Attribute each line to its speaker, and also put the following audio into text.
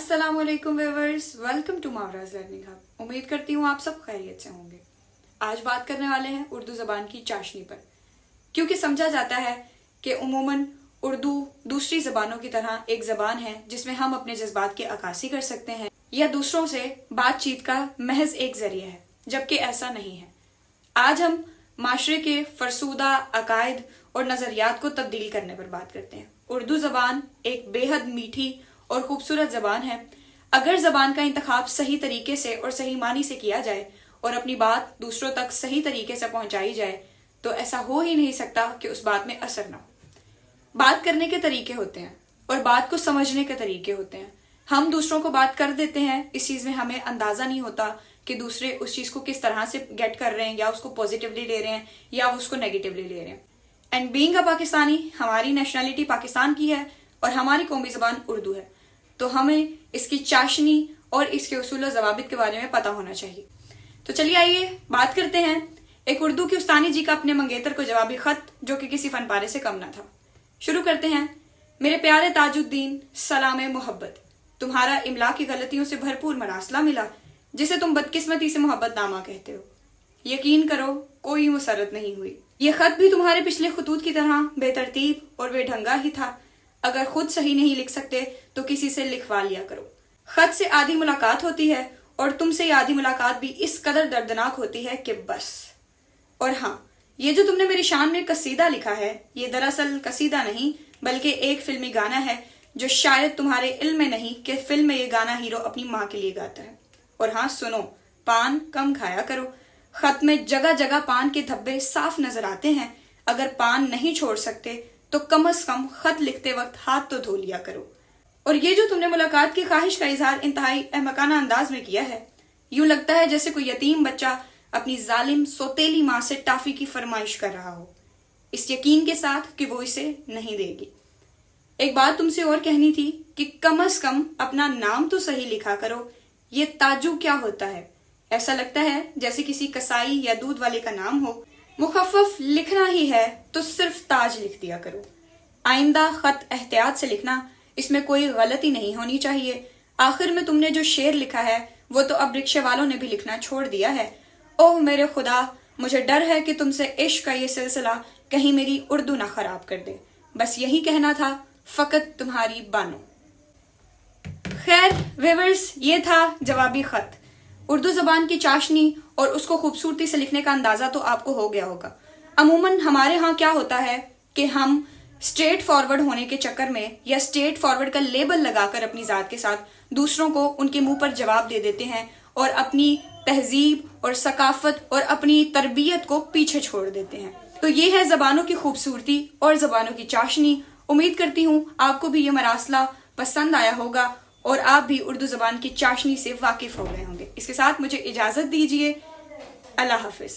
Speaker 1: अस्सलाम वालेकुम viewers, welcome to Mawraj learning hub. उम्मीद करती हूँ आप सब खैरियत से होंगे। आज बात करने वाले हैं उर्दू ज़बान की चाशनी पर, क्योंकि समझा जाता है कि उमूमन उर्दू दूसरी ज़बानों की तरह एक ज़बान है जिसमें हम अपने जज्बात की अक्कासी कर सकते हैं या दूसरों से बातचीत का महज एक ज़रिया है, जबकि ऐसा नहीं है। आज हम माशरे के फरसूदा अकायद और नज़रियात को तब्दील करने पर बात करते हैं। उर्दू ज़बान एक बेहद मीठी और खूबसूरत ज़बान है। अगर ज़बान का इंतखाब सही तरीके से और सही मानी से किया जाए और अपनी बात दूसरों तक सही तरीके से पहुंचाई जाए तो ऐसा हो ही नहीं सकता कि उस बात में असर ना हो। बात करने के तरीके होते हैं और बात को समझने के तरीके होते हैं। हम दूसरों को बात कर देते हैं, इस चीज़ में हमें अंदाज़ा नहीं होता कि दूसरे उस चीज़ को किस तरह से गेट कर रहे हैं, या उसको पॉजिटिवली ले रहे हैं या उसको नेगेटिवली ले रहे हैं। एंड बीइंग अ पाकिस्तानी, हमारी नेशनलिटी पाकिस्तान की है और हमारी कौमी ज़बान उर्दू है, तो हमें इसकी चाशनी और इसके उसूल और ज़वाबित के बारे में पता होना चाहिए। तो चलिए आइए बात करते हैं एक उर्दू की उस्तानी जी का अपने मंगेतर को जवाबी खत, जो कि किसी फन पारे से कम ना था। शुरू करते हैं। मेरे प्यारे ताजुद्दीन, सलाम मोहब्बत। तुम्हारा इमला की गलतियों से भरपूर मरासला मिला, जिसे तुम बदकिस्मती से मोहब्बतनामा कहते हो। यकीन करो, कोई मुसरत नहीं हुई। ये खत भी तुम्हारे पिछले खतूत की तरह बेतरतीब और बेढंगा ही था। अगर खुद सही नहीं लिख सकते तो किसी से लिखवा लिया करो। खत से आधी मुलाकात होती है और तुमसे आधी मुलाकात भी इस कदर दर्दनाक होती है कि बस। और हाँ, ये जो तुमने मेरी शान में कसीदा लिखा है, ये दरअसल कसीदा नहीं बल्कि एक फिल्मी गाना है, जो शायद तुम्हारे इल्म में नहीं कि फिल्म में ये गाना हीरो अपनी माँ के लिए गाता है। और हाँ सुनो, पान कम खाया करो। खत में जगह जगह पान के धब्बे साफ नजर आते हैं। अगर पान नहीं छोड़ सकते तो कम से कम खत लिखते वक्त हाथ तो धो लिया करो। और ये जो तुमने मुलाकात की ख्वाहिश का इजहार इंतहाई अहमकाना अंदाज में किया है, यूं लगता है जैसे कोई यतीम बच्चा अपनी जालिम सोतेली माँ से टाफी की फरमाइश कर रहा हो, इस यकीन के साथ कि वो इसे नहीं देगी। एक बात तुमसे और कहनी थी कि कम से कम अपना नाम तो सही लिखा करो। ये ताजू क्या होता है? ऐसा लगता है जैसे किसी कसाई या दूध वाले का नाम हो। मुखफ़फ़ लिखना ही है तो सिर्फ ताज लिख दिया करो। आइंदा खत एहतियात से लिखना, इसमें कोई गलती नहीं होनी चाहिए। आखिर में तुमने जो शेर लिखा है वो तो अब रिक्शे वालों ने भी लिखना छोड़ दिया है। ओह मेरे खुदा, मुझे डर है कि तुमसे इश्क का ये सिलसिला कहीं मेरी उर्दू ना खराब कर दे। बस यही कहना था, फकत तुम्हारी बानो। खैर व्यूअर्स, ये था जवाबी खत। उर्दू ज़बान की चाशनी और उसको खूबसूरती से लिखने का अंदाज़ा तो आपको हो गया होगा। अमूमन हमारे यहाँ क्या होता है कि हम स्ट्रेट फॉरवर्ड होने के चक्कर में या स्ट्रेट फॉरवर्ड का लेबल लगाकर अपनी ज़ात के साथ दूसरों को उनके मुंह पर जवाब दे देते हैं और अपनी तहजीब और सकाफत और अपनी तरबियत को पीछे छोड़ देते हैं। तो ये है ज़बानों की खूबसूरती और ज़बानों की चाशनी। उम्मीद करती हूँ आपको भी ये मरासला पसंद आया होगा और आप भी उर्दू ज़बान की चाशनी से वाकिफ हो गए होंगे। इसके साथ मुझे इजाज़त दीजिए। अल्लाह हाफिज़।